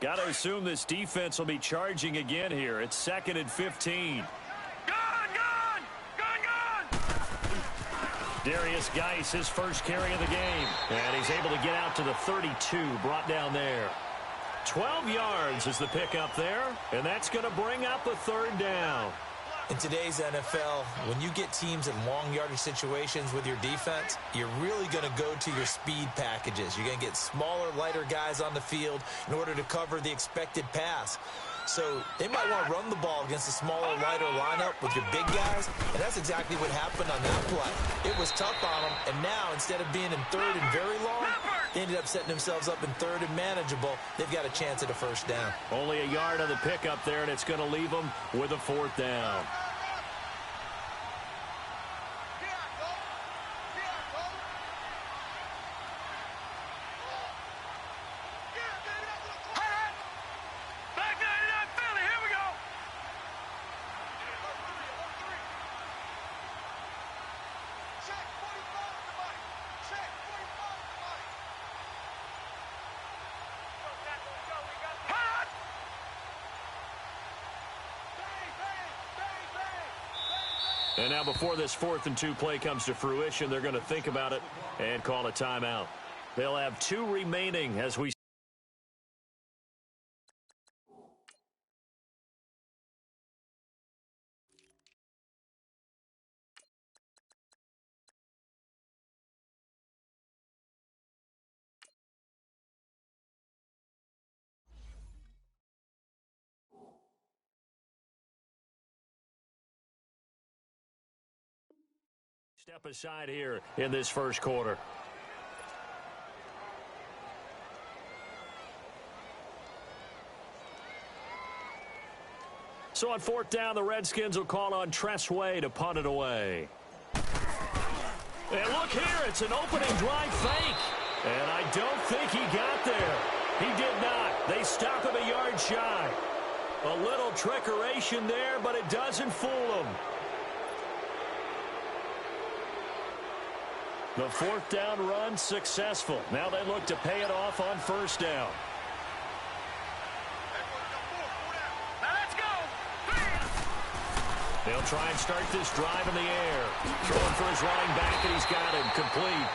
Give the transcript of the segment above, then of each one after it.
Got to assume this defense will be charging again here. It's 2nd and 15. Darius Geis, his first carry of the game. And he's able to get out to the 32, brought down there. 12 yards is the pickup there, and that's going to bring up a 3rd down. In today's NFL, when you get teams in long yardage situations with your defense, you're really going to go to your speed packages. You're going to get smaller, lighter guys on the field in order to cover the expected pass. So they might want to run the ball against a smaller, lighter lineup with your big guys, and that's exactly what happened on that play. It was tough on them, and now instead of being in 3rd and very long, they ended up setting themselves up in 3rd and manageable. They've got a chance at a 1st down. Only a yard on the pickup there, and it's going to leave them with a 4th down. And now before this 4th and 2 play comes to fruition, they're going to think about it and call a timeout. They'll have 2 remaining as we step aside here in this first quarter. So on 4th down, the Redskins will call on Tress Way to punt it away. And look here, it's an opening drive fake. And I don't think he got there. He did not. They stop him a yard shy. A little trickeration there, but it doesn't fool him. The 4th down run successful. Now they look to pay it off on 1st down. They'll try and start this drive in the air. Throwing for his running back, and he's got him complete.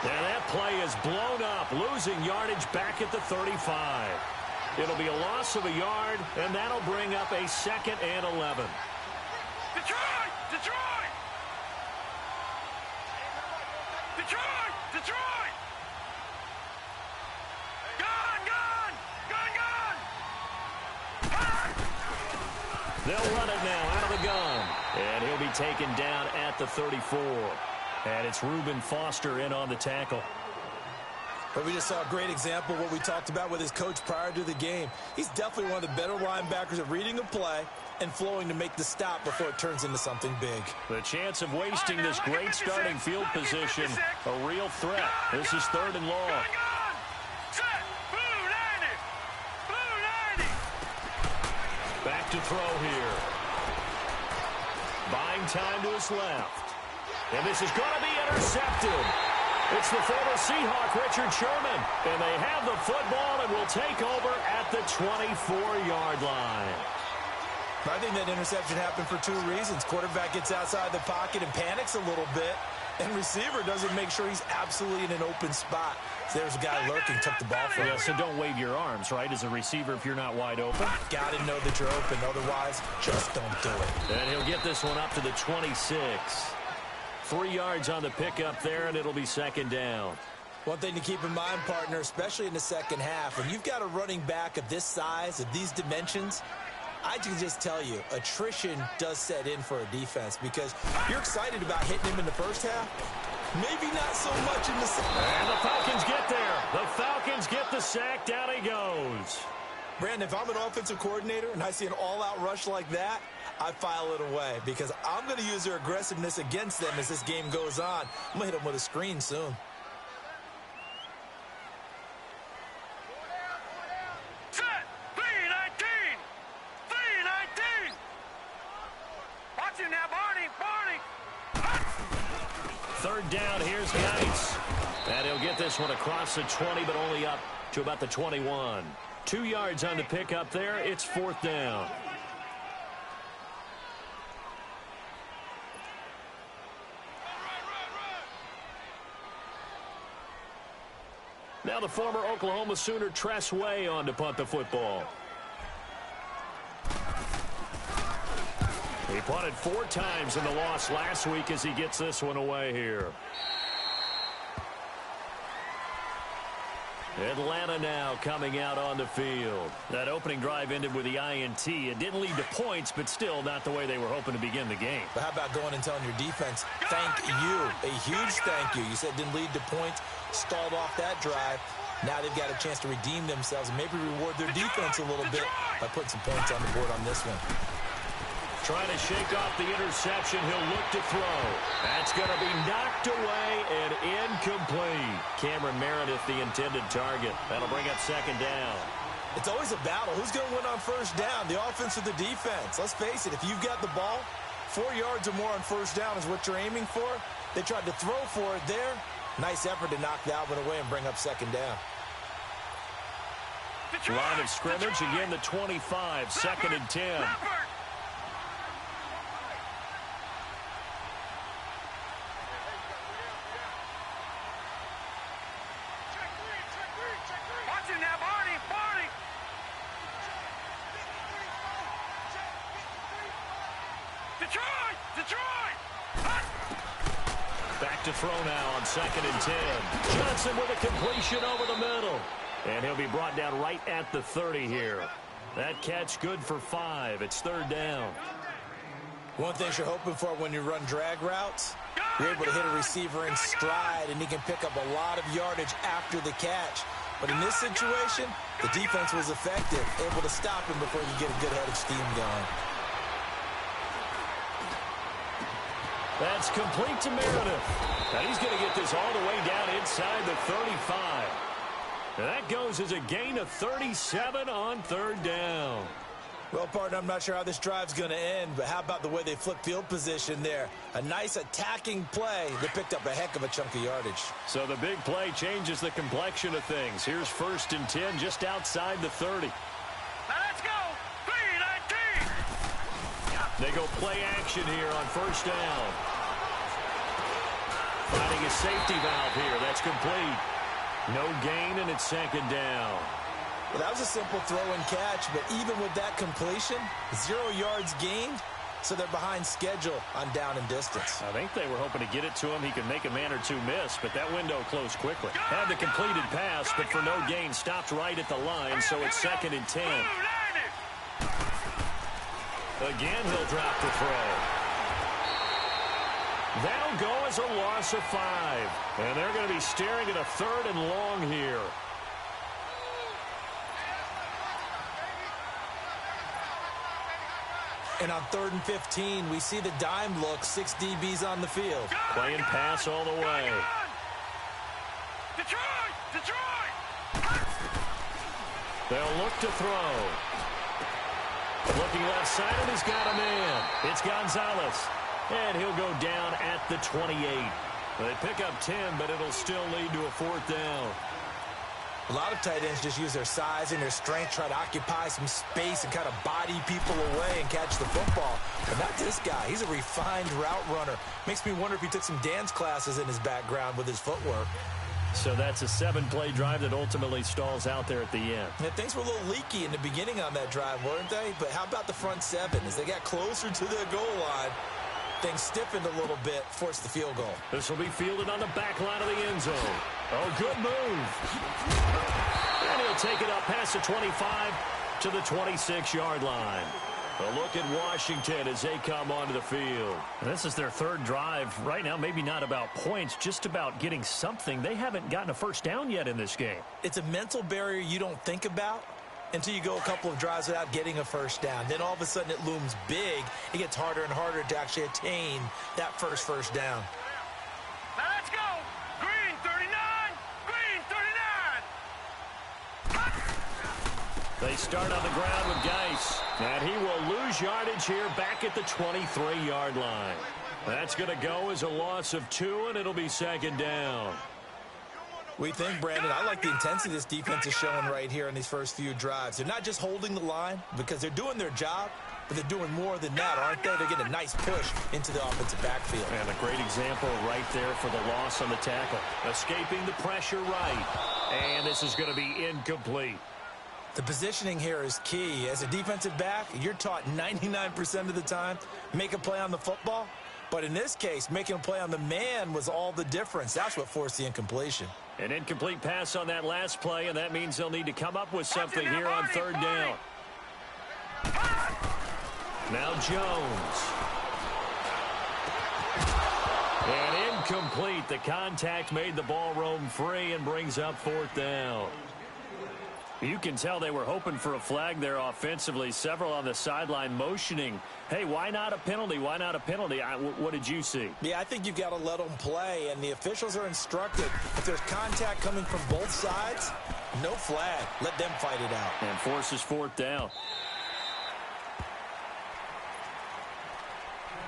And that play is blown up, losing yardage back at the 35. It'll be a loss of a yard, and that'll bring up a 2nd and 11. Detroit! Detroit! Detroit! Detroit! Gun! Gun! Gun! Gun! They'll run it now out of the gun. And he'll be taken down at the 34. And it's Reuben Foster in on the tackle. But we just saw a great example of what we talked about with his coach prior to the game. He's definitely one of the better linebackers at reading a play and flowing to make the stop before it turns into something big. The chance of wasting this great starting field position, a real threat. This is 3rd and long. Back to throw here. Buying time to his left. And this is going to be intercepted. It's the former Seahawk, Richard Sherman. And they have the football and will take over at the 24-yard line. I think that interception happened for 2 reasons. Quarterback gets outside the pocket and panics a little bit. And receiver doesn't make sure he's absolutely in an open spot. So there's a guy lurking, took the ball from him. Yeah, so don't wave your arms, right, as a receiver if you're not wide open. Got to know that you're open. Otherwise, just don't do it. And he'll get this one up to the 26. 3 yards on the pickup there, and it'll be 2nd down. One thing to keep in mind, partner, especially in the second half, when you've got a running back of this size, of these dimensions, I can just tell you, attrition does set in for a defense because you're excited about hitting him in the first half. Maybe not so much in the second. And the Falcons get there. The Falcons get the sack. Down he goes. Brandon, if I'm an offensive coordinator and I see an all-out rush like that, I file it away because I'm going to use their aggressiveness against them as this game goes on. I'm going to hit them with a screen soon. Third down, here's Geis. And he'll get this one across the 20, but only up to about the 21. 2 yards on the pickup there. It's 4th down. Now the former Oklahoma Sooner Tress Way on to punt the football. He punted 4 times in the loss last week as he gets this one away here. Atlanta now coming out on the field. That opening drive ended with the INT. It didn't lead to points, but still not the way they were hoping to begin the game. But how about going and telling your defense, thank you, a huge thank you. You said it didn't lead to points, stalled off that drive. Now they've got a chance to redeem themselves and maybe reward their defense a little bit by putting some points on the board on this one. Trying to shake off the interception. He'll look to throw. That's going to be knocked away and incomplete. Cameron Meredith, the intended target. That'll bring up 2nd down. It's always a battle. Who's going to win on 1st down, the offense or the defense? Let's face it, if you've got the ball, 4 yards or more on 1st down is what you're aiming for. They tried to throw for it there. Nice effort to knock Dalvin away and bring up 2nd down. Line of scrimmage, again the 25, 2nd and 10. Back to throw now on 2nd and 10. Johnson with a completion over the middle. And he'll be brought down right at the 30 here. That catch good for 5. It's 3rd down. One thing you're hoping for when you run drag routes, you're able to hit a receiver in stride, and he can pick up a lot of yardage after the catch. But in this situation, the defense was effective, able to stop him before you get a good head of steam going. That's complete to Meredith. And he's going to get this all the way down inside the 35. And that goes as a gain of 37 on 3rd down. Well, partner, I'm not sure how this drive's going to end, but how about the way they flip field position there? A nice attacking play that picked up a heck of a chunk of yardage. So the big play changes the complexion of things. Here's 1st and 10 just outside the 30. Now let's go. 3-19. They go play action here on 1st down. Finding a safety valve here. That's complete. No gain, and it's 2nd down. Well, that was a simple throw and catch, but even with that completion, 0 yards gained, so they're behind schedule on down and distance. I think they were hoping to get it to him. He could make a man or two miss, but that window closed quickly. Had the completed pass, but for no gain, stopped right at the line, so it's 2nd and 10. Again, he'll drop the throw. That'll go as a loss of 5. And they're going to be staring at a 3rd and long here. And on 3rd and 15, we see the dime look, 6 DBs on the field. Playing pass all the way. Detroit! They'll look to throw. Looking left side, and he's got a man. It's Gonzalez. And he'll go down at the 28. They pick up 10, but it'll still lead to a 4th down. A lot of tight ends just use their size and their strength, try to occupy some space and kind of body people away and catch the football. But not this guy. He's a refined route runner. Makes me wonder if he took some dance classes in his background with his footwork. So that's a 7-play drive that ultimately stalls out there at the end. Yeah, things were a little leaky in the beginning on that drive, weren't they? But how about the front 7? As they got closer to the goal line, things stiffened a little bit, forced the field goal. This will be fielded on the back line of the end zone. Oh, good move. And he'll take it up past the 25 to the 26-yard line. A look at Washington as they come onto the field. And this is their 3rd drive. Right now, maybe not about points, just about getting something. They haven't gotten a 1st down yet in this game. It's a mental barrier you don't think about until you go a couple of drives without getting a 1st down. Then all of a sudden it looms big. It gets harder and harder to actually attain that first down. Now let's go. Green 39. Green 39. They start on the ground with Geis. And he will lose yardage here back at the 23-yard line. That's going to go as a loss of 2, and it'll be 2nd down. We think, Brandon, I like the intensity this defense is showing right here in these first few drives. They're not just holding the line because they're doing their job, but they're doing more than that, aren't they? They're getting a nice push into the offensive backfield. And a great example right there for the loss on the tackle. Escaping the pressure right. And this is going to be incomplete. The positioning here is key. As a defensive back, you're taught 99% of the time, make a play on the football. But in this case, making a play on the man was all the difference. That's what forced the incompletion. An incomplete pass on that last play, and that means they'll need to come up with something here on third down. Now Jones. And incomplete. The contact made the ball roam free and brings up fourth down. You can tell they were hoping for a flag there offensively. Several on the sideline motioning, hey, why not a penalty? Why not a penalty? What did you see? Yeah, I think you've got to let them play, and the officials are instructed. If there's contact coming from both sides, no flag. Let them fight it out. And forces fourth down.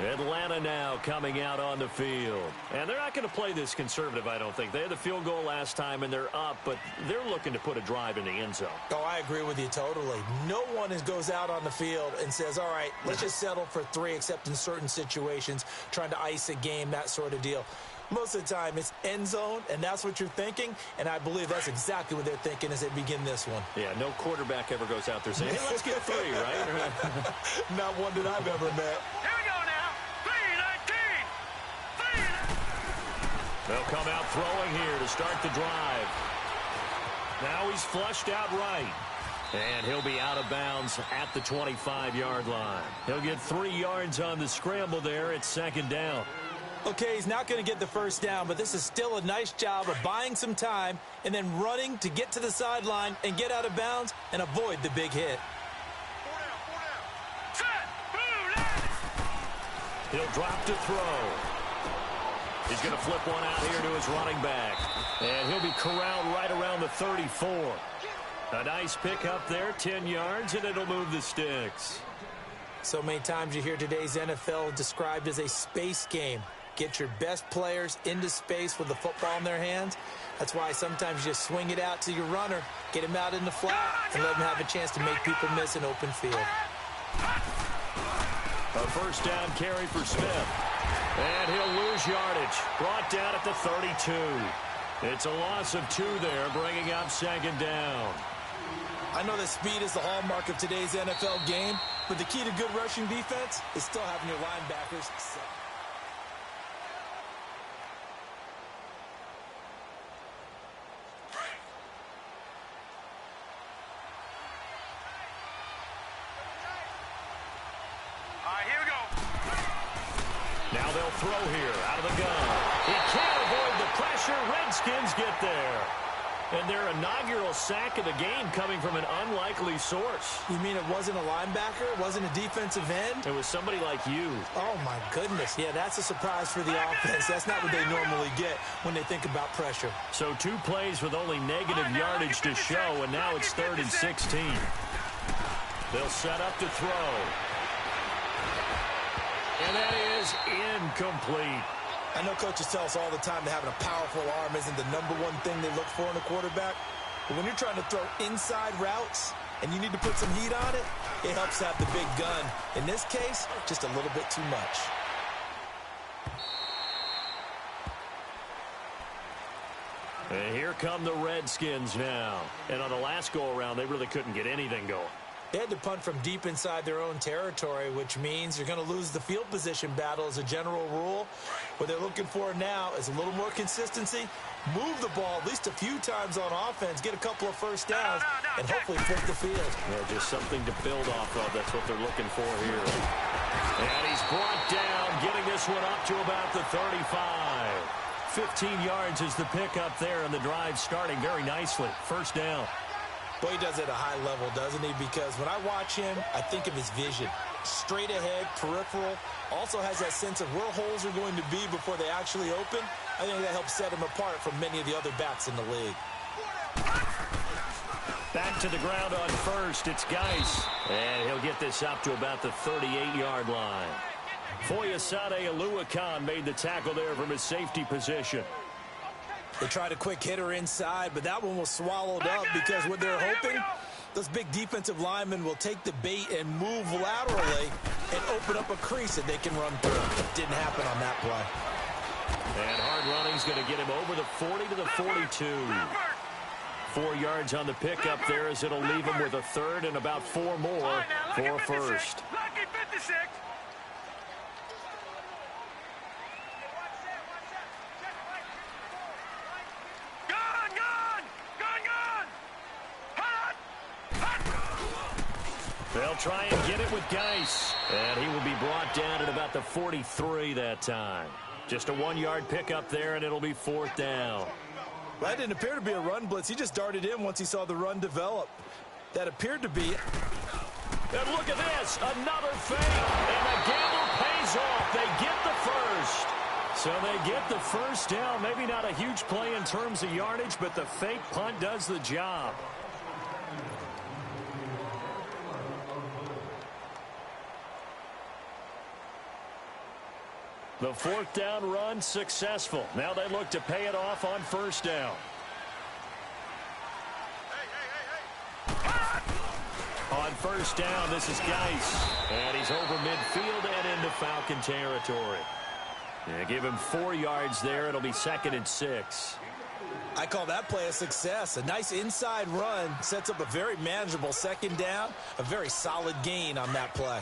Atlanta now coming out on the field. And they're not going to play this conservative, I don't think. They had the field goal last time, and they're up, but they're looking to put a drive in the end zone. Oh, I agree with you totally. No one goes out on the field and says, all right, let's just settle for 3, except in certain situations, trying to ice a game, that sort of deal. Most of the time, it's end zone, and that's what you're thinking, and I believe that's exactly what they're thinking as they begin this one. Yeah, no quarterback ever goes out there saying, hey, let's get 3, right? Not one that I've ever met. Here we go now. 3-19. They'll come out throwing here to start the drive. Now he's flushed out right. And he'll be out of bounds at the 25-yard line. He'll get 3 yards on the scramble there. It's second down. Okay, he's not going to get the first down, but this is still a nice job of buying some time and then running to get to the sideline and get out of bounds and avoid the big hit. 4 down. Set. He'll drop to throw. He's going to flip one out here to his running back. And he'll be corralled right around the 34. A nice pickup there, 10 yards, and it'll move the sticks. So many times you hear today's NFL described as a space game. Get your best players into space with the football in their hands. That's why sometimes you just swing it out to your runner, get him out in the flat, and let him have a chance to make people miss an open field. A first down carry for Smith. And he'll lose yardage. Brought down at the 32. It's a loss of 2 there, bringing up second down. I know that speed is the hallmark of today's NFL game, but the key to good rushing defense is still having your linebackers set. All right, here we go. Now they'll throw here out of the gun. He can't avoid the pressure. Redskins get there. And their inaugural sack of the game coming from an unlikely source. You mean it wasn't a linebacker? It wasn't a defensive end? It was somebody like you. Oh, my goodness. Yeah, that's a surprise for the offense. That's not what they normally get when they think about pressure. So 2 plays with only negative yardage to show, and now it's 3rd and 16. They'll set up to throw. And that is incomplete. I know coaches tell us all the time that having a powerful arm isn't the #1 thing they look for in a quarterback. But when you're trying to throw inside routes and you need to put some heat on it, it helps to have the big gun. In this case, just a little bit too much. And here come the Redskins now. And on the last go-around, they really couldn't get anything going. They had to punt from deep inside their own territory, which means you're going to lose the field position battle as a general rule. What they're looking for now is a little more consistency, move the ball at least a few times on offense, get a couple of first downs, and hopefully flip the field. Yeah, just something to build off of. That's what they're looking for here. And he's brought down, getting this one up to about the 35. 15 yards is the pickup there, and the drive starting very nicely. First down. Boy, he does it at a high level, doesn't he? Because when I watch him, I think of his vision. Straight ahead, peripheral. Also has that sense of where holes are going to be before they actually open. I think that helps set him apart from many of the other backs in the league. Back to the ground on first. It's Geis. And he'll get this up to about the 38-yard line. Foyesade Oluwakan made the tackle there from his safety position. They tried a quick hitter inside, but that one was swallowed up because what they're hoping, those big defensive linemen will take the bait and move laterally and open up a crease that they can run through. Didn't happen on that play. And hard running's going to get him over the 40 to the 42. 4 yards on the pickup there as it'll leave him with a third and about 4 more for a first. Lucky 56. They'll try and get it with Geis. And he will be brought down at about the 43 that time. Just a 1-yard pickup there, and it'll be 4th down. That didn't appear to be a run blitz. He just darted in once he saw the run develop. That appeared to be... And look at this, another fake. And the gamble pays off. They get the first. So they get the first down. Maybe not a huge play in terms of yardage, but the fake punt does the job. The 4th down run successful. Now they look to pay it off on 1st down. On 1st down, this is Geis. And he's over midfield and into Falcon territory. Yeah, give him 4 yards there. It'll be 2nd and 6. I call that play a success. A nice inside run sets up a very manageable 2nd down. A very solid gain on that play.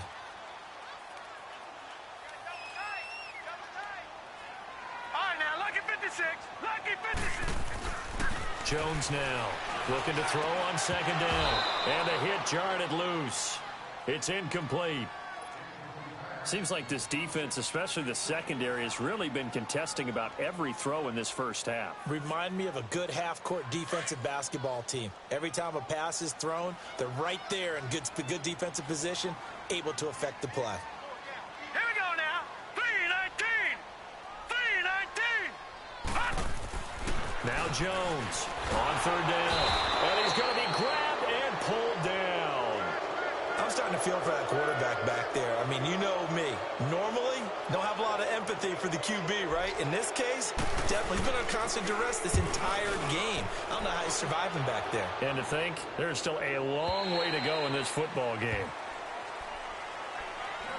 Jones now looking to throw on 2nd down. And a hit jarred loose. It's incomplete. Seems like this defense, especially the secondary, has really been contesting about every throw in this first half. Remind me of a good half-court defensive basketball team. Every time a pass is thrown, they're right there in good defensive position, able to affect the play. Here we go now. 3-19. 3-19. Now Jones on 3rd down. And he's going to be grabbed and pulled down. I'm starting to feel for that quarterback back there. I mean, you know me. Normally, don't have a lot of empathy for the QB, right? In this case, definitely been under constant duress this entire game. I don't know how he's surviving back there. And to think, there's still a long way to go in this football game.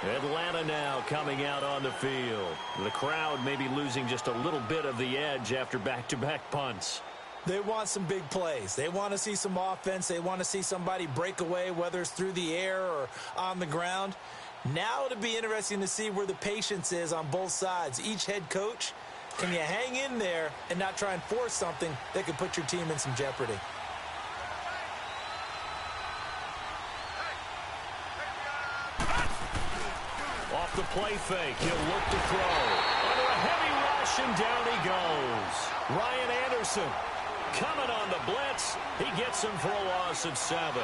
Atlanta now coming out on the field. The crowd may be losing just a little bit of the edge after back-to-back punts. They want some big plays. They want to see some offense. They want to see somebody break away, whether it's through the air or on the ground. Now it'll be interesting to see where the patience is on both sides. Each head coach, can you hang in there and not try and force something that could put your team in some jeopardy? Off the play fake, he'll look to throw. Under a heavy rush, and down he goes. Ryan Anderson coming on the blitz. He gets him for a loss of 7.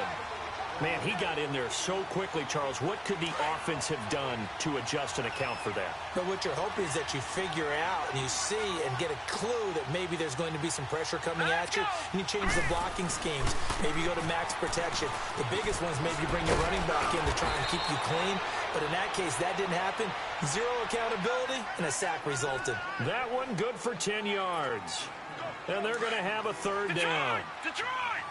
Man, he got in there so quickly, Charles. What could the offense have done to adjust and account for that? But what you're hoping is that you figure out and you see and get a clue that maybe there's going to be some pressure coming at you, and you change the blocking schemes. Maybe you go to max protection. The biggest ones, maybe you bring your running back in to try and keep you clean. But in that case, that didn't happen. 0 accountability, and a sack resulted. That one good for 10 yards. And they're going to have a 3rd down. Detroit!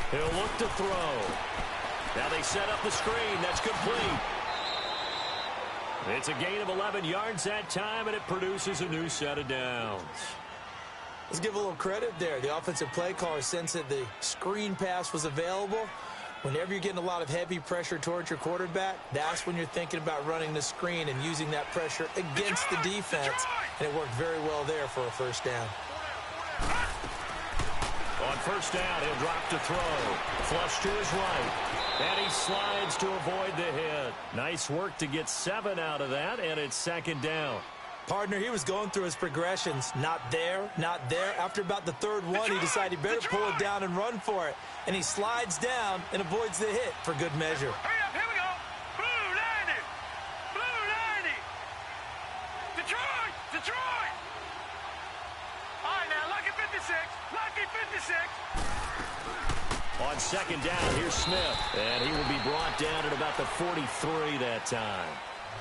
He'll look to throw. Now they set up the screen. That's complete. It's a gain of 11 yards that time, and it produces a new set of downs. Let's give a little credit there. The offensive play caller sensed that the screen pass was available. Whenever you're getting a lot of heavy pressure towards your quarterback, that's when you're thinking about running the screen and using that pressure against the defense. And it worked very well there for a 1st down. On 1st down, he'll drop to throw. Flush to his right. And he slides to avoid the hit. Nice work to get 7 out of that, and it's 2nd down. Partner, he was going through his progressions. Not there, not there. After about the 3rd one, he decided he better pull it down and run for it. And he slides down and avoids the hit for good measure. Hurry up, here we go. Blue 90. Blue 90. Detroit! Detroit! All right, now, lucky 56. Lucky 56. On second down, here's Smith. And he will be brought down at about the 43 that time.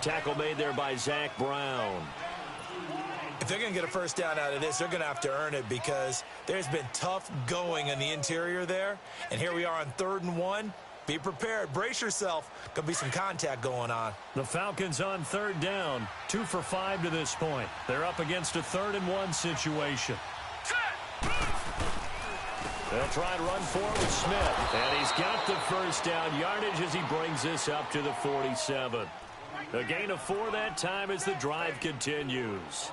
Tackle made there by Zach Brown. If they're going to get a first down out of this, they're going to have to earn it because there's been tough going in the interior there. And here we are on 3rd and 1. Be prepared. Brace yourself. Going to be some contact going on. The Falcons on 3rd down. 2 for 5 to this point. They're up against a 3rd and 1 situation. They'll try and run forward with Smith. And he's got the first down yardage as he brings this up to the 47. A gain of 4 that time as the drive continues.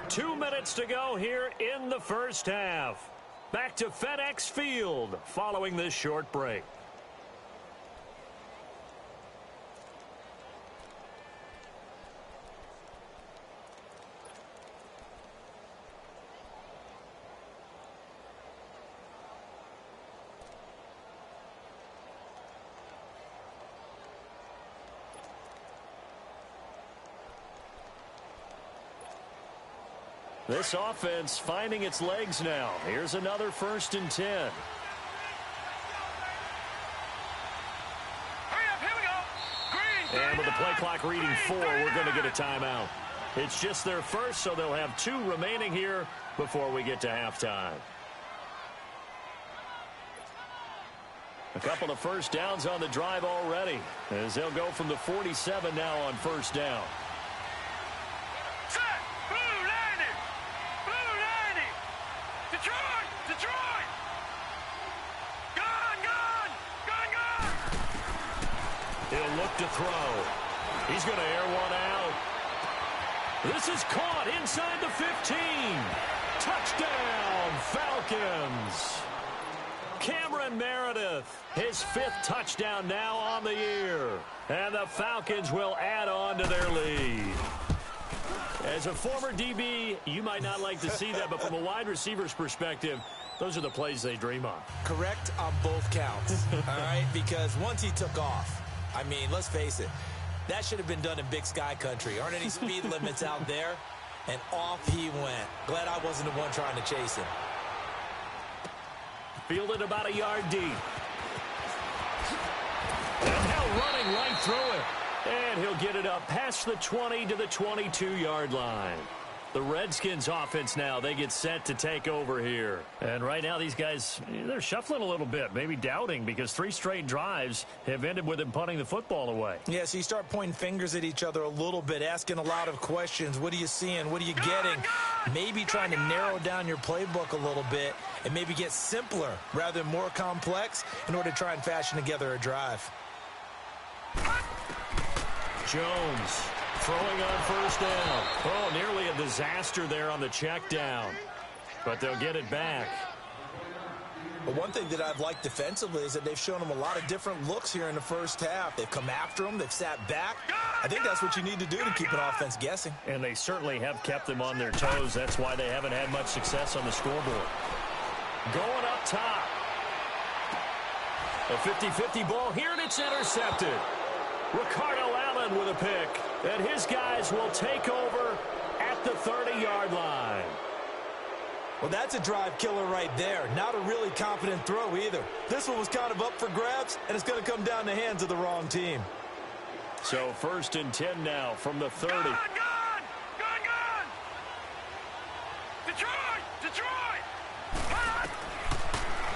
Two minutes to go here in the first half. Back to FedEx Field following this short break. This offense finding its legs now. Here's another 1st and 10. Hurry up, here we go. Green, And with the play clock reading 4, we're going to get a timeout. It's just their first, so they'll have 2 remaining here before we get to halftime. A couple of first downs on the drive already, as they'll go from the 47 now on 1st down. set, blue landing, Detroit, Detroit. Gone. He'll look to throw. He's going to air one out. This is caught inside the 15. Touchdown, Falcons. Cameron Meredith, his 5th touchdown now on the year. And the Falcons will add on to their lead. As a former DB, you might not like to see that, but from a wide receiver's perspective, those are the plays they dream of. Correct on both counts, all right? Because once he took off, I mean, let's face it, that should have been done in Big Sky country. Aren't any speed limits out there? And off he went. Glad I wasn't the one trying to chase him. Fielded about a yard deep. And now running right through it. And he'll get it up past the 20 to the 22-yard line. The Redskins offense now, they get set to take over here. And right now these guys, they're shuffling a little bit, maybe doubting, because 3 straight drives have ended with them punting the football away. Yeah, so you start pointing fingers at each other a little bit, asking a lot of questions. What are you seeing? What are you getting? Maybe trying to narrow down your playbook a little bit and maybe get simpler rather than more complex in order to try and fashion together a drive. Jones throwing on 1st down. Oh, nearly a disaster there on the check down. But they'll get it back. But one thing that I've liked defensively is that they've shown them a lot of different looks here in the first half. They've come after them. They've sat back. I think that's what you need to do to keep an offense guessing. And they certainly have kept them on their toes. That's why they haven't had much success on the scoreboard. Going up top. A 50-50 ball here, and it's intercepted. Ricardo Allen with a pick. And his guys will take over at the 30-yard line. Well, that's a drive killer right there. Not a really confident throw either. This one was kind of up for grabs, and it's going to come down the hands of the wrong team. So 1st and 10 now from the 30. Gone. Detroit.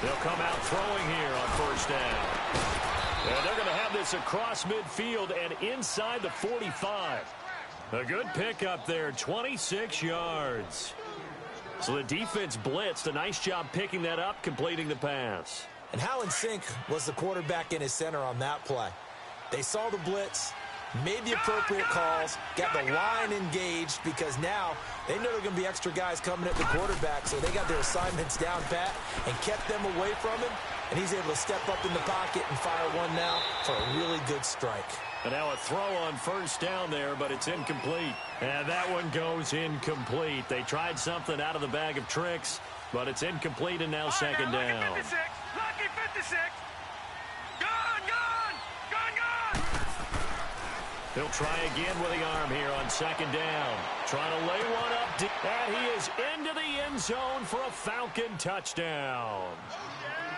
They'll come out throwing here on 1st down. And they're going to have this across midfield and inside the 45. A good pickup there, 26 yards. So the defense blitzed. A nice job picking that up, completing the pass. And how in sync was the quarterback in his center on that play? They saw the blitz, made the appropriate calls, got the line engaged because now they know there are going to be extra guys coming at the quarterback, so they got their assignments down pat and kept them away from him, and he's able to step up in the pocket and fire one now for a really good strike. And now a throw on 1st down there, but it's incomplete. And that one goes incomplete. They tried something out of the bag of tricks, but it's incomplete and now 2nd down. Lucky 56. Gone. He'll try again with the arm here on second down. Trying to lay one up deep. And he is into the end zone for a Falcon touchdown.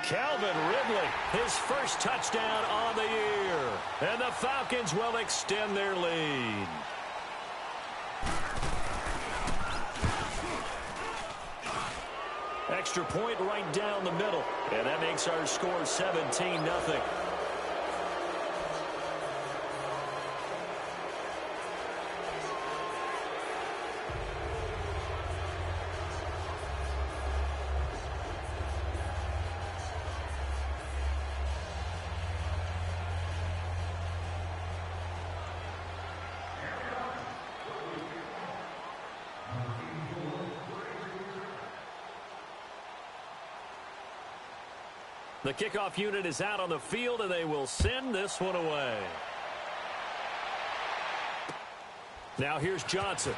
Calvin Ridley, his first touchdown on the year. And the Falcons will extend their lead. Extra point right down the middle. And that makes our score 17-0. The kickoff unit is out on the field, and they will send this one away. Now here's Johnson.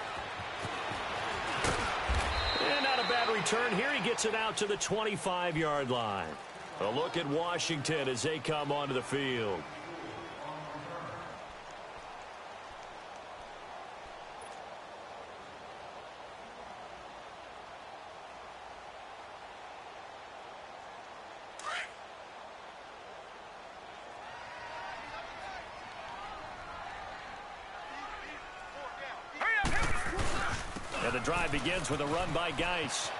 And not a bad return here. He gets it out to the 25-yard line. A look at Washington as they come onto the field. And the drive begins with a run by Geis.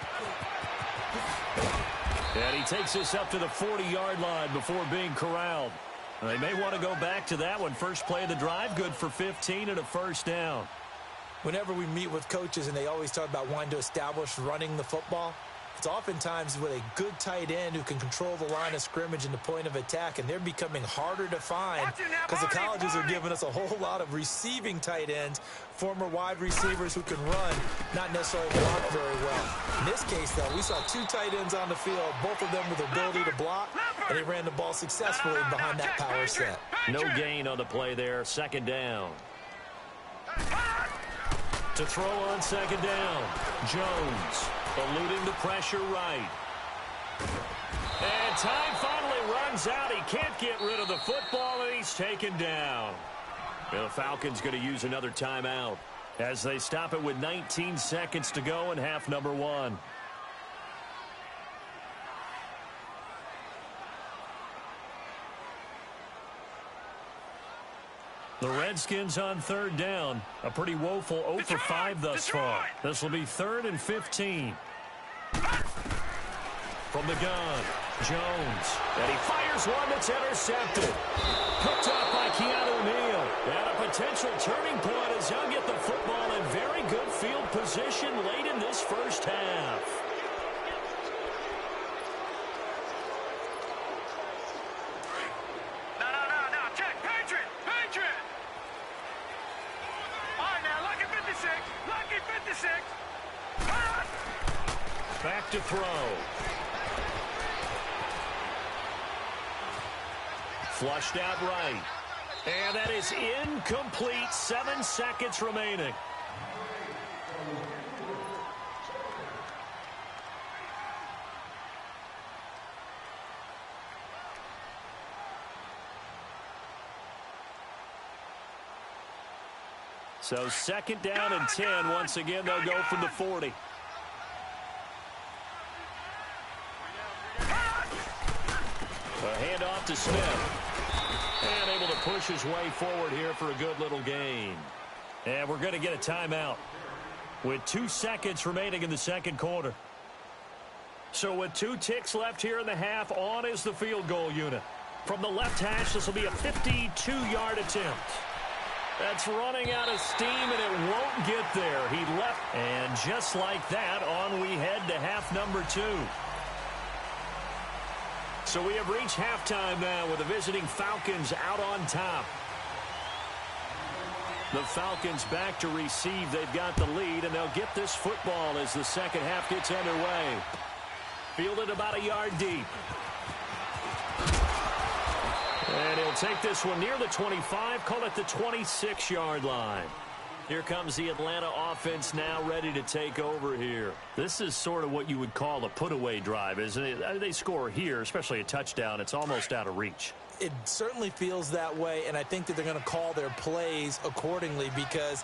And he takes this up to the 40-yard line before being corralled. They may want to go back to that one. First play of the drive, good for 15 and a first down. Whenever we meet with coaches and they always talk about wanting to establish running the football, it's oftentimes with a good tight end who can control the line of scrimmage and the point of attack, and they're becoming harder to find because the colleges are giving us a whole lot of receiving tight ends, former wide receivers who can run, not necessarily block very well. In this case, though, we saw two tight ends on the field, both of them with the ability to block, and they ran the ball successfully behind that power set. No gain on the play there, second down. To throw on second down, Jones. Eluding the pressure right. And time finally runs out. He can't get rid of the football, and he's taken down. The Falcons going to use another timeout as they stop it with 19 seconds to go in half number one. The Redskins on third down. A pretty woeful 0 for 5 thus far. This will be 3rd and 15. From the gun, Jones. And he fires one that's intercepted. Picked up by Keanu Neal. And a potential turning point as he'll get the football in very good field position late in this first half. Back to throw. Flushed out right. And that is incomplete. 7 seconds remaining. So second down and 10. Once again, they'll go from the 40. A handoff to Smith. And able to push his way forward here for a good little gain. And we're going to get a timeout with 2 seconds remaining in the second quarter. So with 2 ticks left here in the half, on is the field goal unit. From the left hash, this will be a 52-yard attempt. That's running out of steam, and it won't get there. He left, and just like that, on we head to half number 2. So we have reached halftime now with the visiting Falcons out on top. The Falcons back to receive. They've got the lead, and they'll get this football as the second half gets underway. Fielded about a yard deep. And he'll take this one near the 25, call it the 26-yard line. Here comes the Atlanta offense now ready to take over here. This is sort of what you would call a put-away drive, isn't it? They score here, especially a touchdown. It's almost out of reach. It certainly feels that way, and I think that they're going to call their plays accordingly, because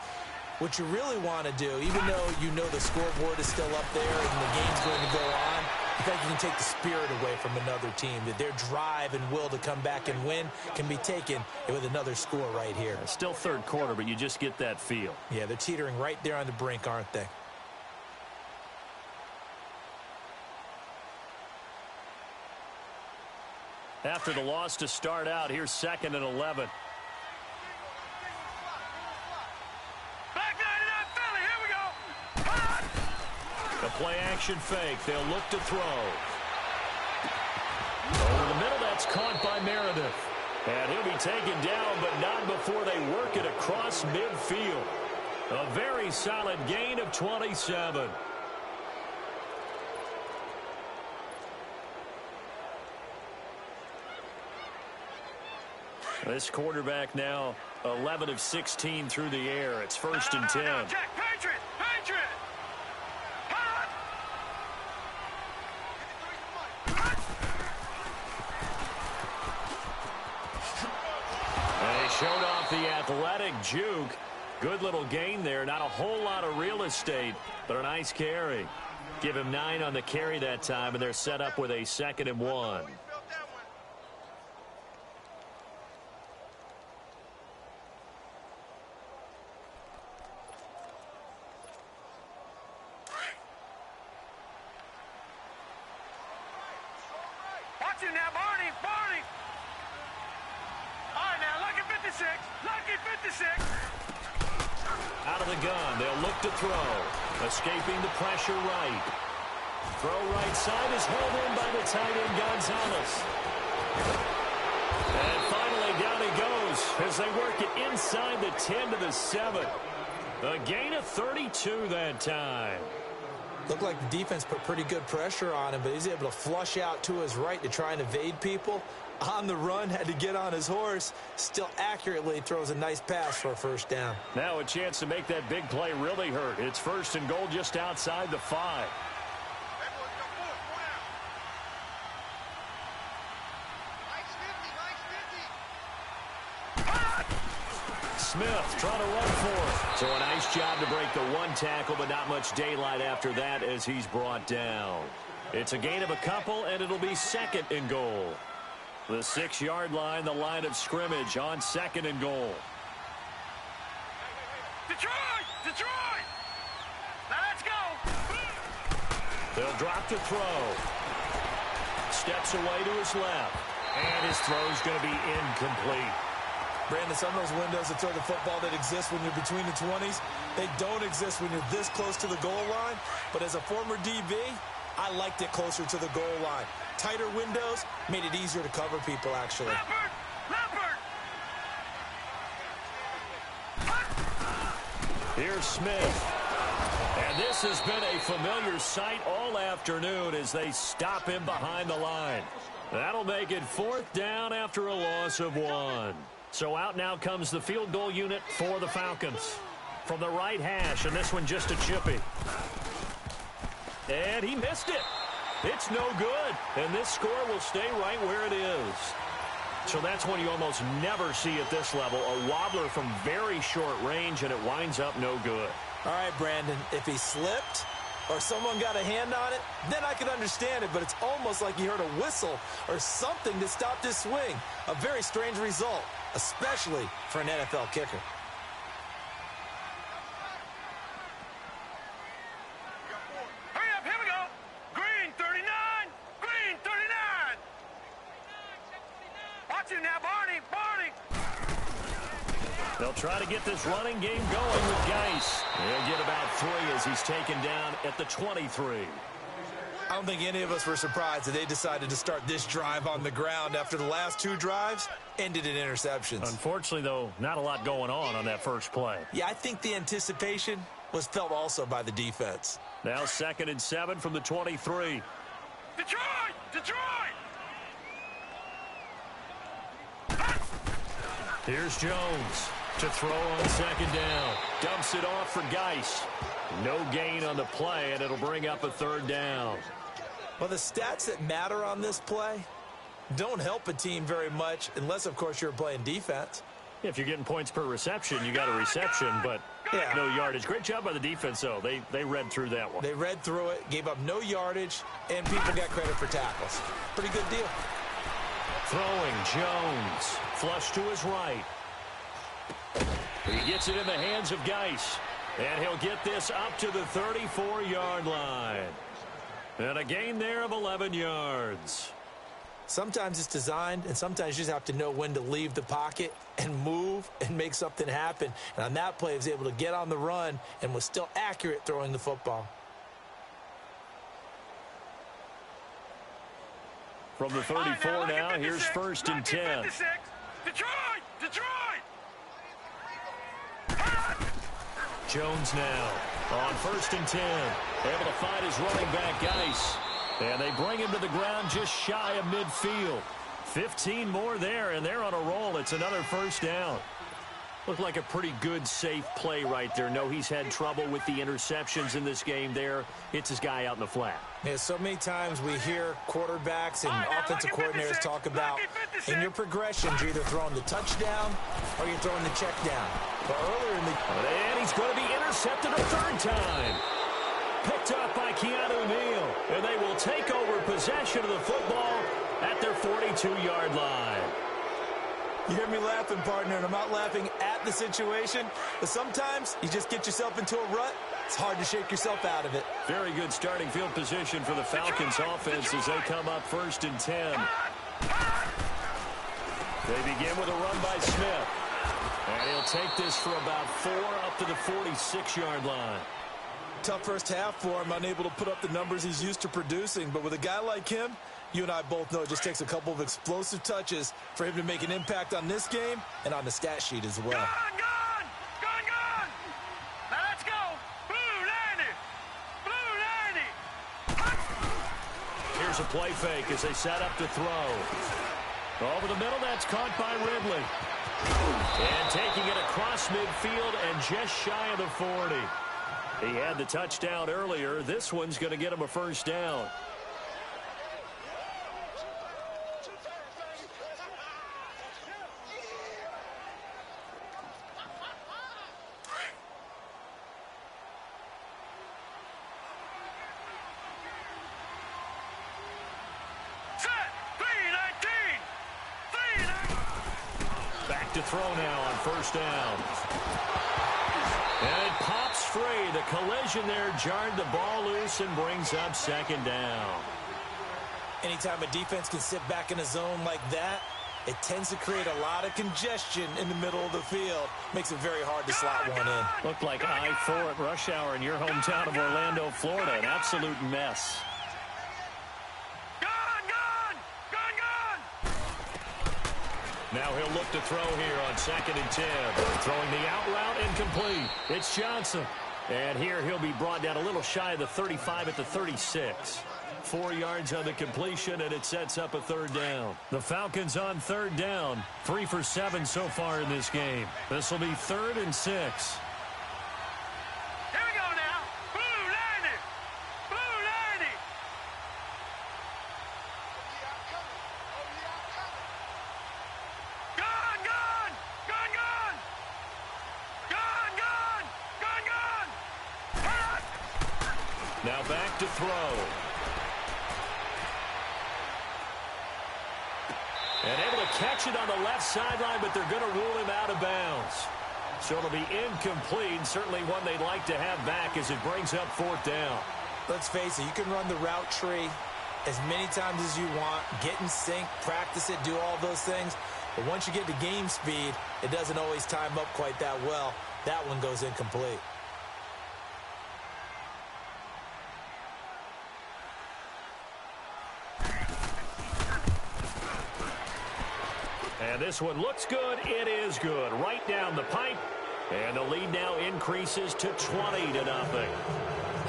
what you really want to do, even though you know the scoreboard is still up there and the game's going to go on, I think you can take the spirit away from another team, that their drive and will to come back and win can be taken with another score right here. Still third quarter, but you just get that feel. Yeah, they're teetering right there on the brink, aren't they? After the loss to start out, here's 2nd and 11. Back 99 Philly, here we go. Hot. The play action fake. They'll look to throw. Over the middle, that's caught by Meredith. And he'll be taken down, but not before they work it across midfield. A very solid gain of 27. This quarterback now 11 of 16 through the air. It's 1st and 10. No, Jack, Patriot, Patriot. Hot. And he showed off the athletic juke. Good little gain there. Not a whole lot of real estate, but a nice carry. Give him 9 on the carry that time, and they're set up with a 2nd and 1. Watch him now, Barney, Barney. All right, now, lucky 56, lucky 56. Out of the gun, they'll look to throw. Escaping the pressure right. Throw right side is held in by the tight end Gonzalez. And finally down he goes as they work it inside the 10 to the 7. A gain of 32 that time. Looked like the defense put pretty good pressure on him, but he's able to flush out to his right to try and evade people. On the run, had to get on his horse. Still accurately throws a nice pass for a 1st down. Now a chance to make that big play really hurt. It's 1st and goal just outside the 5. Smith trying to run for it. So a nice job to break the 1 tackle, but not much daylight after that as he's brought down. It's a gain of a couple, and it'll be 2nd and goal. The 6-yard line, the line of scrimmage on 2nd and goal. Detroit, Detroit. Now let's go. They'll drop to throw. Steps away to his left. And his throw's going to be incomplete. Brandon, some of those windows to throw the football that exist when you're between the 20s, they don't exist when you're this close to the goal line. But as a former DB, I liked it closer to the goal line. Tighter windows made it easier to cover people, actually. Leopard, Leopard. Here's Smith. And this has been a familiar sight all afternoon as they stop him behind the line. That'll make it 4th down after a loss of 1. So out now comes the field goal unit for the Falcons. From the right hash, and this one just a chippy. And he missed it. It's no good. And this score will stay right where it is. So that's one you almost never see at this level. A wobbler from very short range, and it winds up no good. All right, Brandon, if he slipped or someone got a hand on it, then I could understand it, but it's almost like he heard a whistle or something that stopped his swing. A very strange result, especially for an NFL kicker. Hurry up, here we go. Green 39, Green 39. Watch him now, Barney, Barney. They'll try to get this running game going with Geis. He'll get about 3 as he's taken down at the 23. I don't think any of us were surprised that they decided to start this drive on the ground after the last 2 drives ended in interceptions. Unfortunately, though, not a lot going on that first play. Yeah, I think the anticipation was felt also by the defense. Now 2nd and 7 from the 23. Detroit, Detroit. Here's Jones to throw on 2nd down. Dumps it off for Geis. No gain on the play, and it'll bring up a 3rd down. Well, the stats that matter on this play, don't help a team very much unless, of course, you're playing defense. If you're getting points per reception, you got a reception, but no yardage. Great job by the defense, though. They read through that one. They read through it, gave up no yardage, and people got credit for tackles. Pretty good deal. Throwing, Jones. Flush to his right. He gets it in the hands of Geis. And he'll get this up to the 34-yard line. And a gain there of 11 yards. Sometimes it's designed, and sometimes you just have to know when to leave the pocket and move and make something happen. And on that play, he was able to get on the run and was still accurate throwing the football. From the 34 now, here's 1st and 10. Detroit! Jones now on 1st and 10. Able to find his running back, Geis. And they bring him to the ground just shy of midfield. 15 more there, and they're on a roll. It's another 1st down. Looked like a pretty good, safe play right there. No, he's had trouble with the interceptions in this game there. It's his guy out in the flat. Yeah, so many times we hear quarterbacks and offensive coordinators talk about in your progressions, you're either throwing the touchdown or you're throwing the check down. But earlier in the... And he's going to be intercepted a 3rd time. Picked up by Keanu Neal. And they will take over possession of the football at their 42-yard line. You hear me laughing, partner, and I'm not laughing at the situation. But sometimes you just get yourself into a rut. It's hard to shake yourself out of it. Very good starting field position for the Falcons offense as they come up 1st and 10. They begin with a run by Smith. And he'll take this for about 4 up to the 46-yard line. Tough first half for him, unable to put up the numbers he's used to producing. But with a guy like him, you and I both know it just takes a couple of explosive touches for him to make an impact on this game and on the stat sheet as well. Gone! Now let's go! Blue Lanny! Here's a play fake as they set up to throw. Over the middle, that's caught by Ridley. And taking it across midfield and just shy of the 40. He had the touchdown earlier. This one's going to get him a 1st down. Back to throw now on 1st down. And it pops free. The collision there jarred the ball loose and brings up 2nd down. Anytime a defense can sit back in a zone like that, it tends to create a lot of congestion in the middle of the field. Makes it very hard to slot one in. Looked like I-4 at rush hour in your hometown of Orlando, Florida. An absolute mess. Now he'll look to throw here on 2nd and 10. Throwing the out route incomplete. It's Johnson. And here he'll be brought down a little shy of the 35 at the 36. 4 yards on the completion, and it sets up a 3rd down. The Falcons on 3rd down. 3 for 7 so far in this game. This will be 3rd and 6. Here we go now. Blue Lanny! Now back to throw. And able to catch it on the left sideline, but they're going to rule him out of bounds. So it'll be incomplete. Certainly one they'd like to have back as it brings up 4th down. Let's face it, you can run the route tree as many times as you want, get in sync, practice it, do all those things. But once you get to game speed, it doesn't always time up quite that well. That one goes incomplete. And this one looks good. It is good. Right down the pipe. And the lead now increases to 20-0.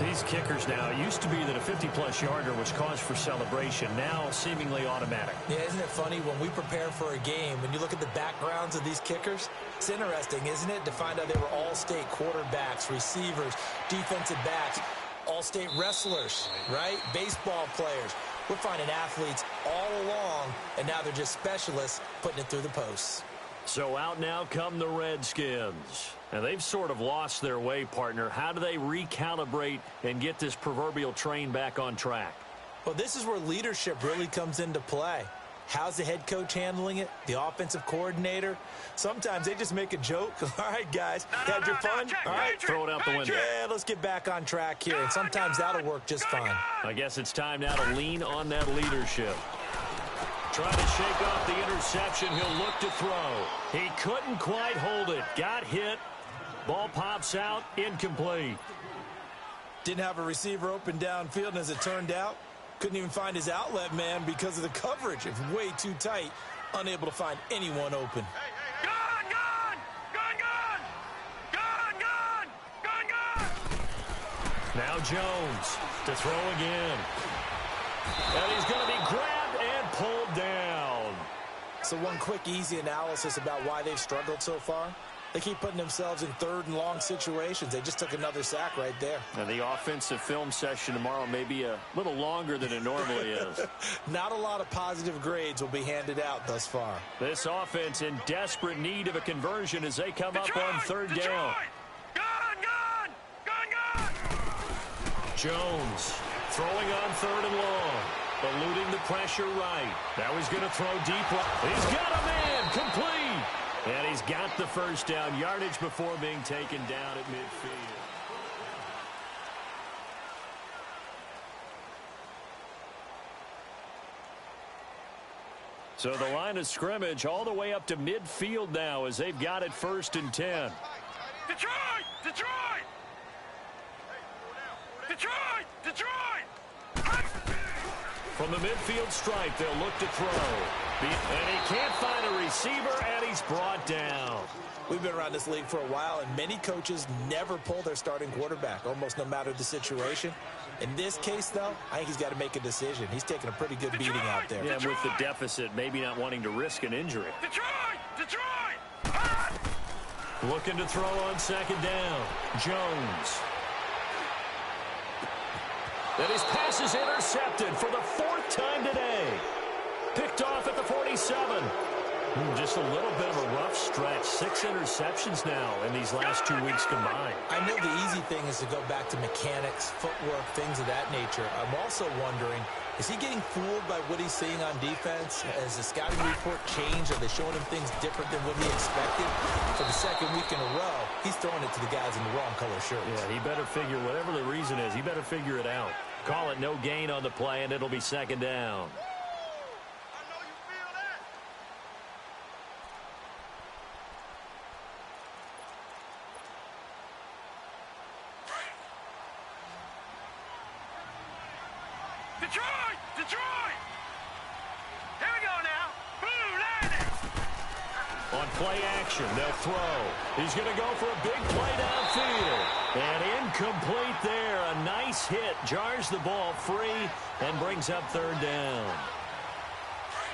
These kickers now, it used to be that a 50-plus yarder was cause for celebration. Now seemingly automatic. Yeah, isn't it funny when we prepare for a game, when you look at the backgrounds of these kickers, it's interesting, isn't it, to find out they were all-state quarterbacks, receivers, defensive backs, all-state wrestlers, right? Baseball players. We're finding athletes all along, and now they're just specialists putting it through the posts. So out now come the Redskins. And they've sort of lost their way, partner. How do they recalibrate and get this proverbial train back on track? Well, this is where leadership really comes into play. How's the head coach handling it? The offensive coordinator? Sometimes they just make a joke. All right, guys, had your fun? All right, throw it out the window. Yeah, let's get back on track here. And sometimes that'll work just fine. I guess it's time now to lean on that leadership. Trying to shake off the interception. He'll look to throw. He couldn't quite hold it. Got hit. Ball pops out. Incomplete. Didn't have a receiver open downfield, and as it turned out, couldn't even find his outlet man because of the coverage. It was way too tight. Unable to find anyone open. Gone, gone! Gone, gone! Gone, gone! Gone, gone! Now Jones to throw again. And he's going to be grabbed and pulled down. So one quick, easy analysis about why they've struggled so far. They keep putting themselves in third and long situations. They just took another sack right there. And the offensive film session tomorrow may be a little longer than it normally is. Not a lot of positive grades will be handed out thus far. This offense in desperate need of a conversion as they come up on third down. Gone, gone! Gone, gone! Jones throwing on third and long. Eluding the pressure right. Now he's going to throw deep right. He's got a man complete. And he's got the first down. Yardage before being taken down at midfield. So the line of scrimmage all the way up to midfield now as they've got it 1st and 10. Detroit! Detroit! Detroit! Detroit! From the midfield stripe, they'll look to throw. And he can't find a receiver, and he's brought down. We've been around this league for a while, and many coaches never pull their starting quarterback, almost no matter the situation. In this case, though, I think he's got to make a decision. He's taking a pretty good beating out there. Yeah, with the deficit, maybe not wanting to risk an injury. Detroit! Detroit! Looking to throw on second down. Jones. And his pass is intercepted for the 4th time today. Picked off at the 47. Just a little bit of a rough stretch. 6 interceptions now in these last 2 weeks combined. I know the easy thing is to go back to mechanics, footwork, things of that nature. I'm also wondering, is he getting fooled by what he's seeing on defense? Has the scouting report changed? Are they showing him things different than what he expected? For the 2nd week in a row, he's throwing it to the guys in the wrong color shirts. Yeah, he better figure, whatever the reason is, he better figure it out. Call it no gain on the play, and it'll be 2nd down. Detroit! Detroit! Here we go now. Blue Lightning! On play action, they'll throw. He's going to go for a big play downfield. And incomplete there. A nice hit. Jars the ball free and brings up 3rd down.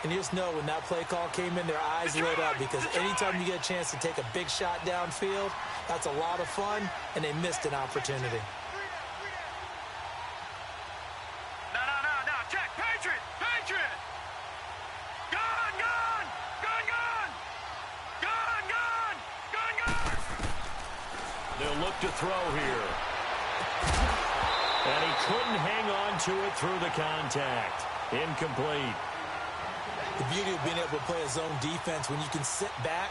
And you just know when that play call came in, their eyes lit up because anytime you get a chance to take a big shot downfield, that's a lot of fun, and they missed an opportunity. No. Check. Patriot! Patriot! Gone, gone! Gone, gone! Gone, gone! Gone, gone! They'll look to throw here. And he couldn't hang on to it through the contact. Incomplete. The beauty of being able to play a zone defense when you can sit back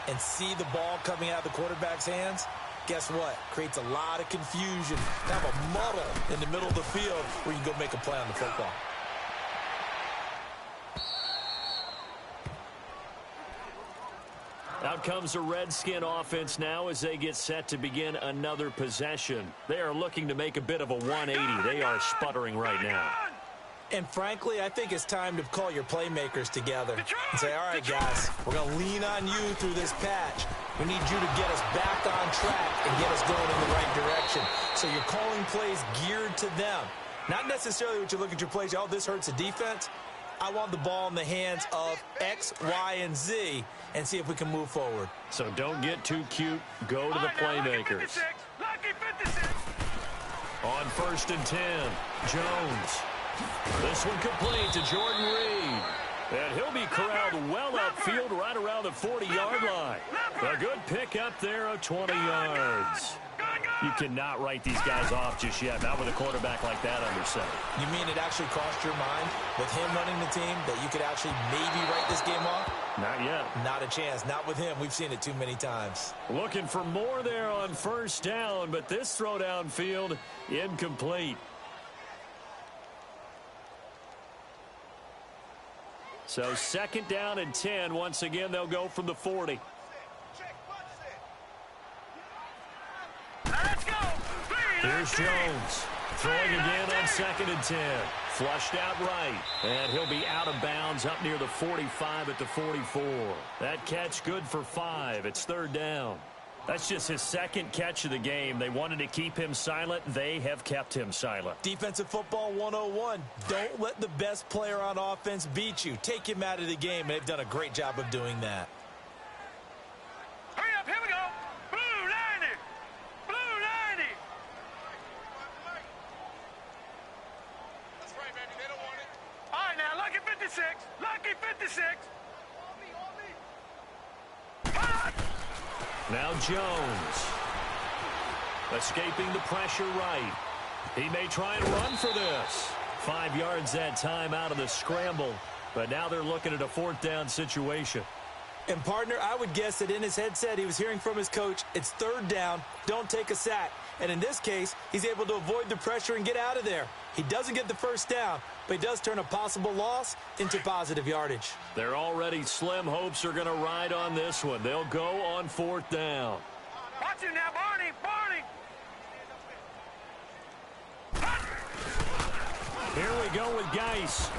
and see the ball coming out of the quarterback's hands, guess what? Creates a lot of confusion. Have a muddle in the middle of the field where you can go make a play on the football. Out comes the Redskin offense now as they get set to begin another possession. They are looking to make a bit of a 180. They are sputtering right now. And frankly, I think it's time to call your playmakers together and say, all right, guys, we're going to lean on you through this patch. We need you to get us back on track and get us going in the right direction. So you're calling plays geared to them. Not necessarily what you look at your plays, oh, this hurts the defense. I want the ball in the hands of X, Y, and Z and see if we can move forward. So don't get too cute. Go to the playmakers. Lucky 56. On 1st and 10, Jones This one complete to Jordan Reed. And he'll be corralled well upfield right around the 40-yard line. A good pick up there of 20 yards. You cannot write these guys off just yet, not with a quarterback like that under center. You mean it actually crossed your mind with him running the team that you could actually maybe write this game off? Not yet. Not a chance. Not with him. We've seen it too many times. Looking for more there on first down, but this throw downfield incomplete. So second down and 10. Once again, they'll go from the 40. Let's go. Here's Jones. Throwing again on second and 10. Flushed out right. And he'll be out of bounds up near the 45 at the 44. That catch good for 5. It's third down. That's just his second catch of the game. They wanted to keep him silent. They have kept him silent. Defensive football 101. Don't let the best player on offense beat you. Take him out of the game, and they've done a great job of doing that. Hurry up, here we go. Blue 90. Blue 90. That's right, baby. They don't want it. All right, now, lucky 56. Lucky 56. Now Jones. Escaping the pressure right. He may try and run for this. 5 yards that time out of the scramble. But now they're looking at a fourth down situation. And, partner, I would guess that in his headset he was hearing from his coach, it's third down, don't take a sack. And in this case, he's able to avoid the pressure and get out of there. He doesn't get the first down, but he does turn a possible loss into positive yardage. Their already slim hopes are going to ride on this one. They'll go on fourth down. Watch him now, Barney. Barney. Here we go with Geis.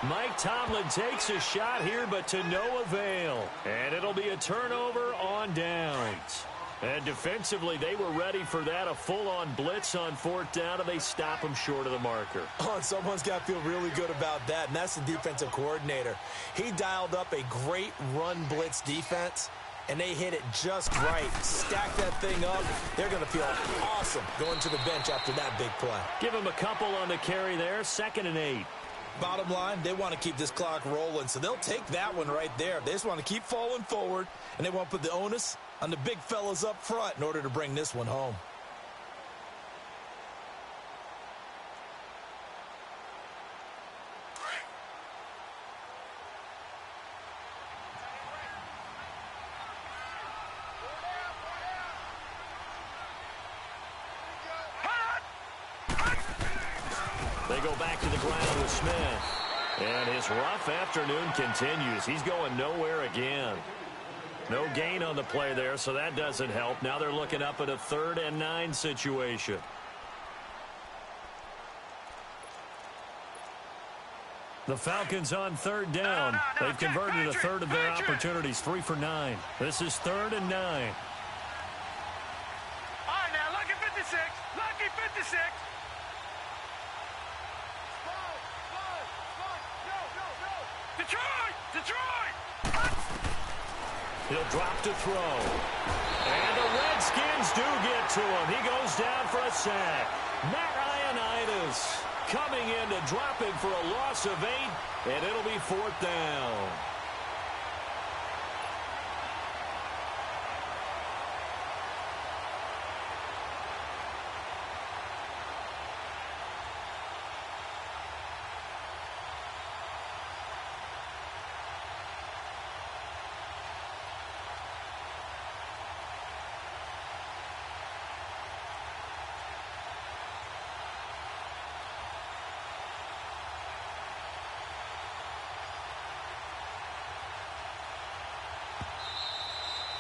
Mike Tomlin takes a shot here, but to no avail. And it'll be a turnover on downs. And defensively, they were ready for that, a full-on blitz on fourth down, and they stop them short of the marker. Oh, and someone's got to feel really good about that, and that's the defensive coordinator. He dialed up a great run blitz defense, and they hit it just right. Stack that thing up. They're going to feel awesome going to the bench after that big play. Give them a couple on the carry there, 2nd and 8. Bottom line, they want to keep this clock rolling, so they'll take that one right there. They just want to keep falling forward, and they want to put the onus on the big fellas up front in order to bring this one home. They go back to the ground with Smith. And his rough afternoon continues. He's going nowhere again. No gain on the play there, so that doesn't help. Now they're looking up at a 3rd and 9 situation. The Falcons on third down. They've converted a third of their opportunities, 3 for 9. This is 3rd and 9. All right, now, lucky 56. Lucky 56. Detroit! He'll drop to throw. And the Redskins do get to him. He goes down for a sack. Matt Ioannidis coming in to drop him for a loss of 8, and it'll be 4th down.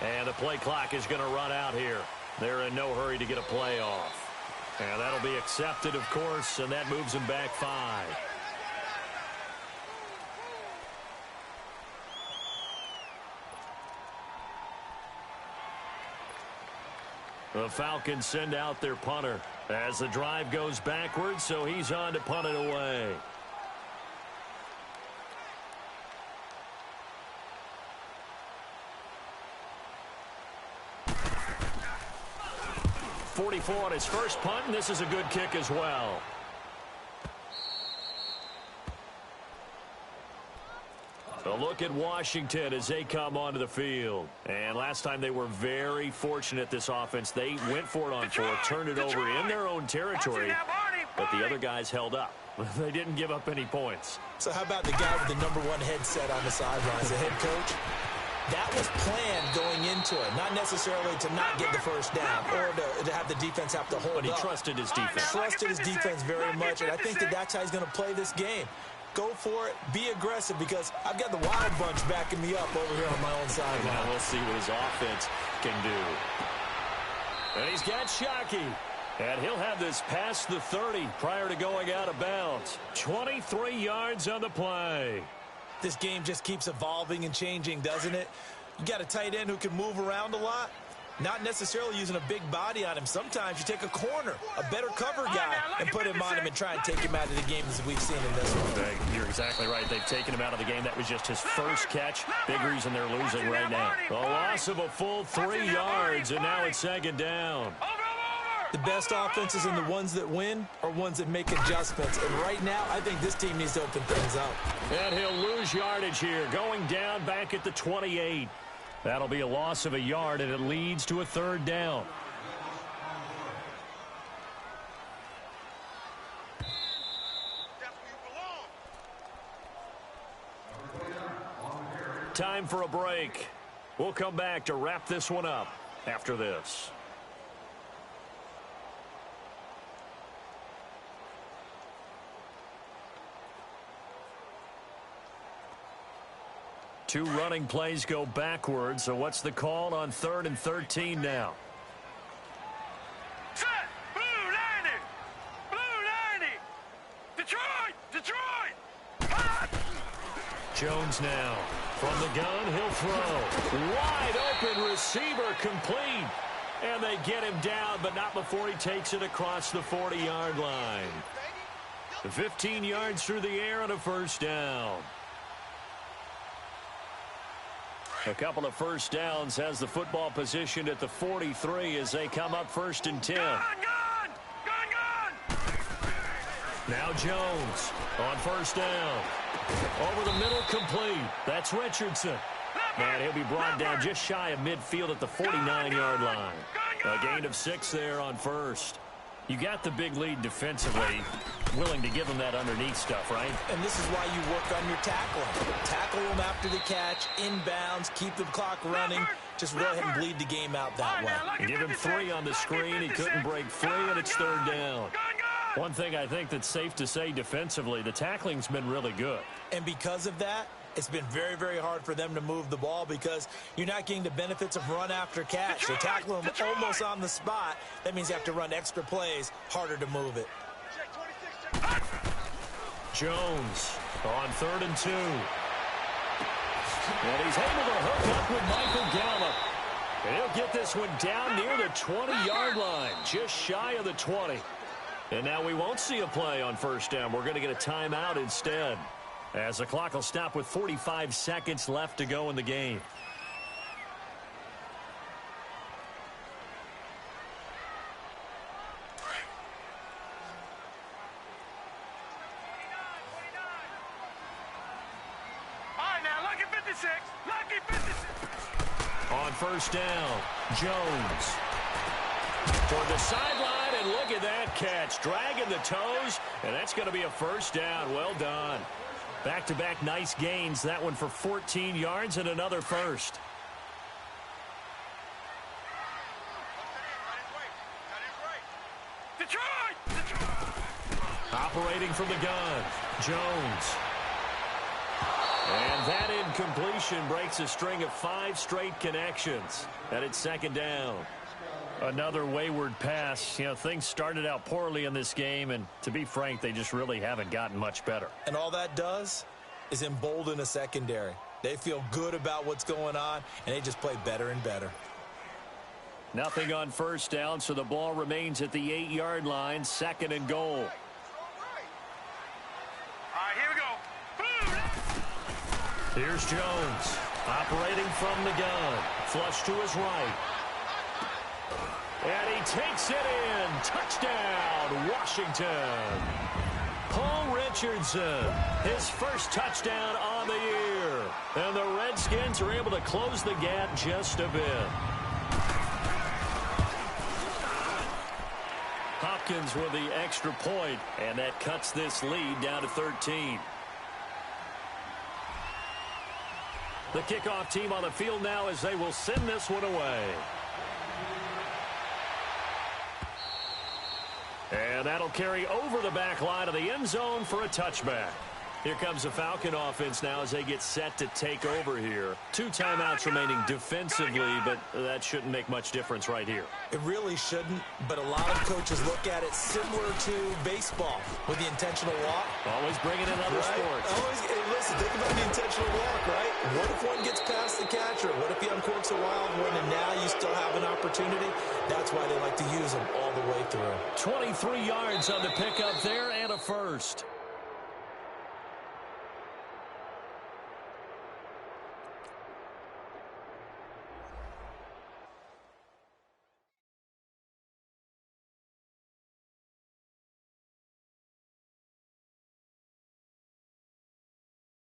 And the play clock is going to run out here. They're in no hurry to get a play off. And that'll be accepted, of course, and that moves them back 5. The Falcons send out their punter as the drive goes backwards, so he's on to punt it away. .44 on his first punt, and this is a good kick as well. A look at Washington as they come onto the field. And last time they were very fortunate, this offense. They went for it on fourth, turned it over in their own territory, but the other guys held up. They didn't give up any points. So how about the guy with the #1 headset on the sidelines, the head coach? That was planned going into it, not necessarily to not get the first down or to have the defense have to hold up. But he trusted his defense. Trusted his defense very much, and I think that's how he's going to play this game. Go for it. Be aggressive, because I've got the Wild Bunch backing me up over here on my own side. Now we'll see what his offense can do. And he's got Shockey. And he'll have this past the 30 prior to going out of bounds. 23 yards on the play. This game just keeps evolving and changing, doesn't it? You got a tight end who can move around a lot. Not necessarily using a big body on him. Sometimes you take a corner, a better cover guy, and put him on him and try and take him out of the game, as we've seen in this one. You're exactly right. They've taken him out of the game. That was just his first catch. Big reason they're losing right now. A loss of a full 3 yards, and now it's second down. The best offenses and the ones that win are ones that make adjustments. And right now, I think this team needs to open things up. And he'll lose yardage here, going down back at the 28. That'll be a loss of a yard, and it leads to a third down. Time for a break. We'll come back to wrap this one up after this. Two running plays go backwards, so what's the call on 3rd and 13 now? Set! Blue 90! Blue 90! Detroit! Detroit! Hot! Jones now. From the gun, he'll throw. Wide open receiver complete. And they get him down, but not before he takes it across the 40-yard line. 15 yards through the air and a first down. A couple of first downs, has the football positioned at the 43 as they come up 1st and 10. Gun! Now Jones on first down. Over the middle, complete. That's Richardson. And he'll be brought down just shy of midfield at the 49-yard line. A gain of 6 there on first. You got the big lead defensively, willing to give them that underneath stuff, right? And this is why you work on your tackling. Tackle them after the catch, inbounds, keep the clock running. Just go ahead and bleed the game out that way. And give him 3 on the screen. He couldn't break free, and it's third down. One thing I think that's safe to say defensively, the tackling's been really good. And because of that, it's been very, very hard for them to move the ball because you're not getting the benefits of run after catch. They tackle them almost on the spot. That means you have to run extra plays, harder to move it. Jones on 3rd and 2. And he's able to hook up with Michael Gallup. And he'll get this one down near the 20-yard line, just shy of the 20. And now we won't see a play on first down. We're going to get a timeout instead, as the clock will stop with 45 seconds left to go in the game. All right, now, lucky 56. Lucky 56. On first down, Jones toward the sideline, and look at that catch. Dragging the toes, and that's going to be a first down. Well done. Back-to-back nice gains. That one for 14 yards and another first. Detroit! Operating from the gun, Jones. And that incompletion breaks a string of 5 straight connections. And it's second down. Another wayward pass. You know, things started out poorly in this game, and to be frank, they just really haven't gotten much better. And all that does is embolden a secondary. They feel good about what's going on, and they just play better and better. Nothing on first down, so the ball remains at the 8-yard line, 2nd and goal. All right, here we go. Here's Jones, operating from the gun. Flush to his right. And he takes it in. Touchdown, Washington. Paul Richardson, his first touchdown on the year. And the Redskins are able to close the gap just a bit. Hopkins with the extra point, and that cuts this lead down to 13. The kickoff team on the field now as they will send this one away. And that'll carry over the back line of the end zone for a touchback. Here comes the Falcon offense now as they get set to take over here. 2 timeouts remaining defensively, but that shouldn't make much difference right here. It really shouldn't, but a lot of coaches look at it similar to baseball with the intentional walk. Always bringing in other sports. Hey, listen, think about the intentional walk, right? What if one gets past the catcher? What if he uncorks a wild one and now you still have an opportunity? That's why they like to use them all the way through. 23 yards on the pickup there and a first.